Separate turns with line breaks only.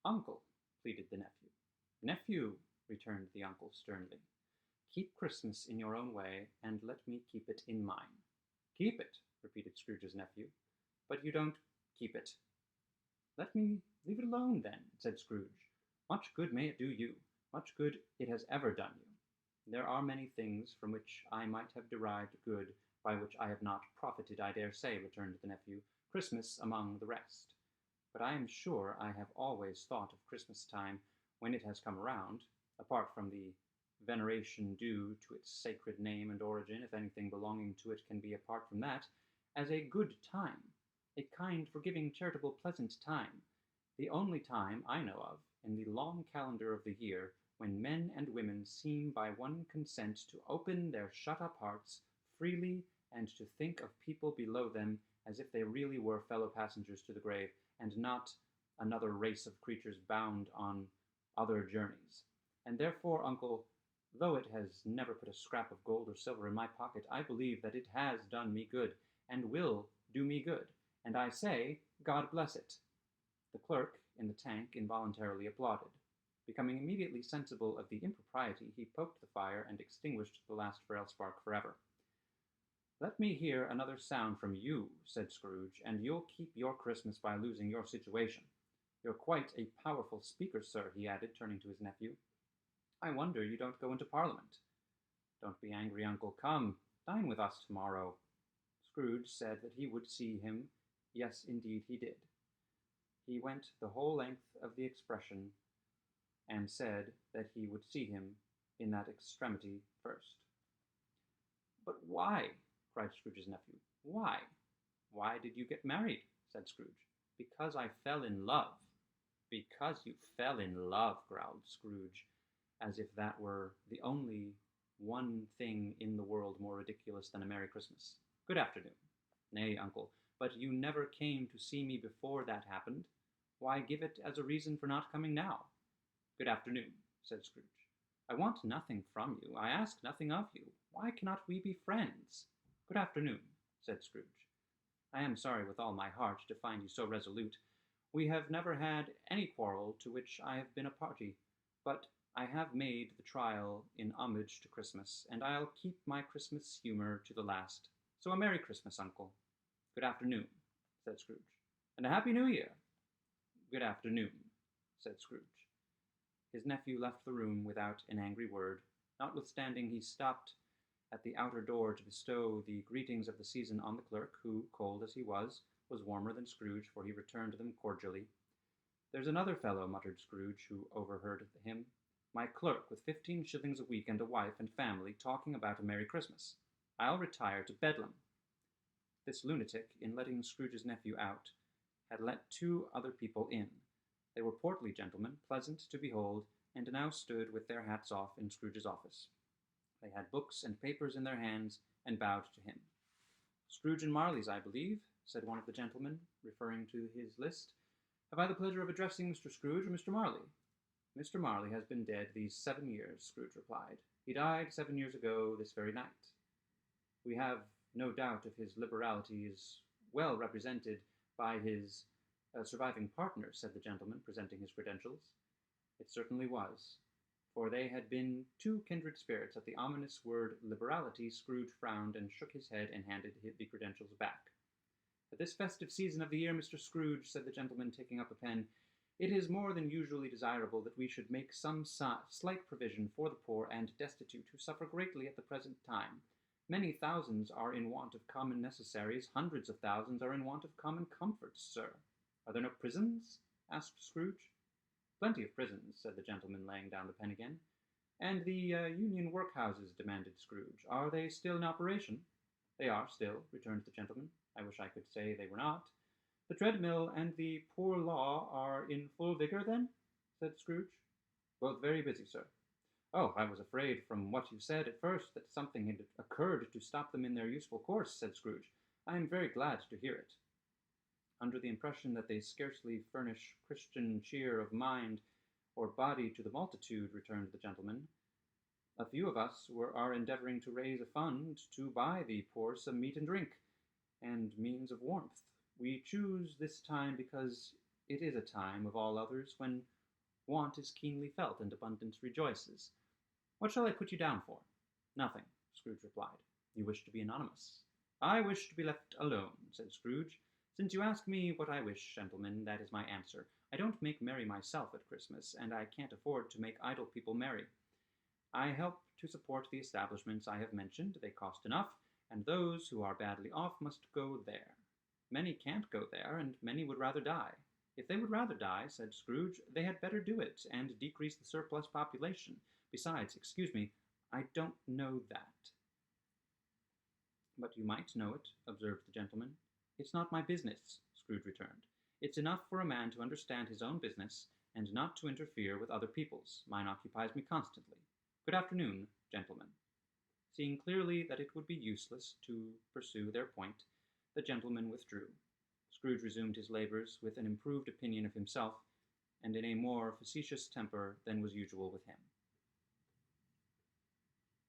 "Uncle," pleaded the nephew. "Nephew," returned the uncle sternly, "keep Christmas in your own way, and let me keep it in mine." "Keep it," repeated Scrooge's nephew, "but you don't keep it." "Let me leave it alone, then," said Scrooge. "Much good may it do you. Much good it has ever done you." "There are many things from which I might have derived good, by which I have not profited, I dare say," returned the nephew, "Christmas among the rest. But I am sure I have always thought of Christmas time, when it has come around, apart from the veneration due to its sacred name and origin, if anything belonging to it can be apart from that, as a good time, a kind, forgiving, charitable, pleasant time, the only time I know of, in the long calendar of the year, when men and women seem by one consent to open their shut-up hearts freely, and to think of people below them as if they really were fellow passengers to the grave, and not another race of creatures bound on other journeys. And therefore, uncle, though it has never put a scrap of gold or silver in my pocket, I believe that it has done me good, and will do me good, and I say, God bless it." The clerk in the tank involuntarily applauded. Becoming immediately sensible of the impropriety, he poked the fire and extinguished the last frail spark forever. "Let me hear another sound from you," said Scrooge, "and you'll keep your Christmas by losing your situation. You're quite a powerful speaker, sir," he added, turning to his nephew. "I wonder you don't go into Parliament." "Don't be angry, uncle. Come, dine with us tomorrow." Scrooge said that he would see him. Yes, indeed, he did. He went the whole length of the expression, and said that he would see him in that extremity first. "But why?" cried Scrooge's nephew. "Why? Why did you get married?" said Scrooge. "Because I fell in love." "Because you fell in love," growled Scrooge, as if that were the only one thing in the world more ridiculous than a Merry Christmas. "Good afternoon." "Nay, uncle, but you never came to see me before that happened. Why give it as a reason for not coming now?" "Good afternoon," said Scrooge. "I want nothing from you. I ask nothing of you. Why cannot we be friends?" "Good afternoon," said Scrooge. "I am sorry with all my heart to find you so resolute. We have never had any quarrel to which I have been a party, but I have made the trial in homage to Christmas, and I'll keep my Christmas humor to the last. So a Merry Christmas, uncle." "Good afternoon," said Scrooge. "And a Happy New Year." "Good afternoon," said Scrooge. His nephew left the room without an angry word, notwithstanding he stopped at the outer door to bestow the greetings of the season on the clerk, who, cold as he was warmer than Scrooge, for he returned them cordially. "There's another fellow," muttered Scrooge, who overheard him. "My clerk, with 15 shillings a week and a wife and family, talking about a Merry Christmas. I'll retire to Bedlam." This lunatic, in letting Scrooge's nephew out, had let 2 other people in. They were portly gentlemen, pleasant to behold, and now stood with their hats off in Scrooge's office. They had books and papers in their hands, and bowed to him. "Scrooge and Marley's, I believe," said one of the gentlemen, referring to his list. "Have I the pleasure of addressing Mr. Scrooge or Mr. Marley?" "Mr. Marley has been dead these 7 years," Scrooge replied. "He died 7 years ago this very night. We have no doubt of his liberality is well represented by his surviving partner," said the gentleman, presenting his credentials. It certainly was, for they had been 2 kindred spirits. At the ominous word liberality, Scrooge frowned and shook his head and handed the credentials back. "At this festive season of the year, Mr. Scrooge," said the gentleman, taking up a pen, "it is more than usually desirable that we should make some slight provision for the poor and destitute, who suffer greatly at the present time. Many thousands are in want of common necessaries. Hundreds of thousands are in want of common comforts, sir." "Are there no prisons?" asked Scrooge. "Plenty of prisons," said the gentleman, laying down the pen again. "And the Union workhouses?" demanded Scrooge. "Are they still in operation?" "They are still," returned the gentleman. "I wish I could say they were not." "The treadmill and the poor law are in full vigor, then?" said Scrooge. "Both very busy, sir." "Oh, I was afraid from what you said at first that something had occurred to stop them in their useful course," said Scrooge. "I am very glad to hear it." "Under the impression that they scarcely furnish Christian cheer of mind or body to the multitude," returned the gentleman. "A few of us are endeavoring to raise a fund to buy the poor some meat and drink, and means of warmth. We choose this time because It is a time of all others when want is keenly felt and abundance rejoices. What shall I put you down for? Nothing, Scrooge replied. You wish to be anonymous. I wish to be left alone, said Scrooge. Since you ask me what I wish, gentlemen, that is my answer. I don't make merry myself at Christmas, and I can't afford to make idle people merry. I help to support the establishments I have mentioned. They cost enough, and those who are badly off must go there. Many can't go there, and many would rather die. If they would rather die, said Scrooge, they had better do it, and decrease the surplus population. Besides, excuse me, I don't know that. But you might know it, observed the gentleman. It's not my business, Scrooge returned. It's enough for a man to understand his own business, and not to interfere with other people's. Mine occupies me constantly. Good afternoon, gentlemen. Seeing clearly that it would be useless to pursue their point, the gentleman withdrew. Scrooge resumed his labors with an improved opinion of himself, and in a more facetious temper than was usual with him.